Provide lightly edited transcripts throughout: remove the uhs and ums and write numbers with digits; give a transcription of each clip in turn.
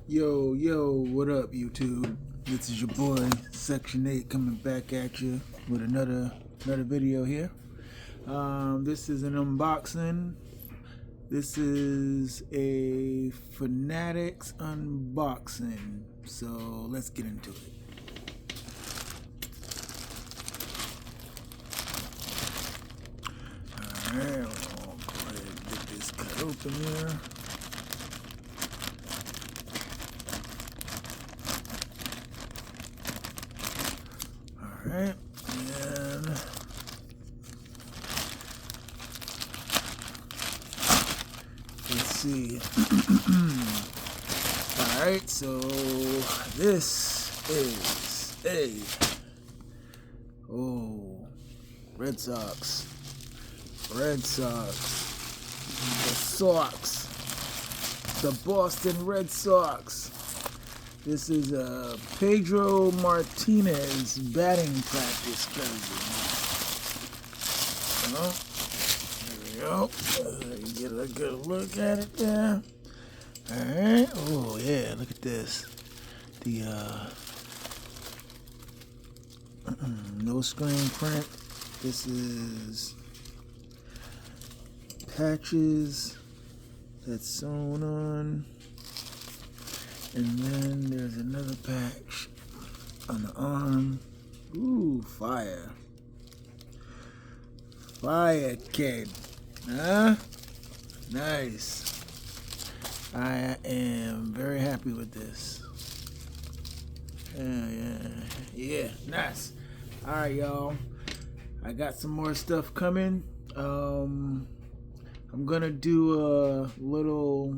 Yo, what up, YouTube? This is your boy, Section 8, coming back at you with another video here. This is an unboxing. This is a Fanatics unboxing. So let's get into it. Alright, I'll go ahead and get this cut open here. Alright, and let's see. Alright, so this is Red Sox. The Sox. The Boston Red Sox. This is a Pedr Martinez batting practice jersey. There we go. Get a good look at it there. Alright. Oh yeah, look at this. The no screen print. This is patches that's sewn on. And then there's another patch on the arm. Ooh, fire. Fire, kid. Huh? Nice. I am very happy with this. Yeah, nice. Alright, y'all. I got some more stuff coming. I'm gonna do a little,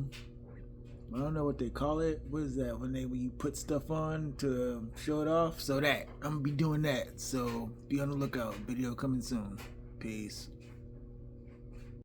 I don't know what they call it. What is that when you put stuff on to show it off? So that I'm gonna be doing that. So be on the lookout. Video coming soon. Peace.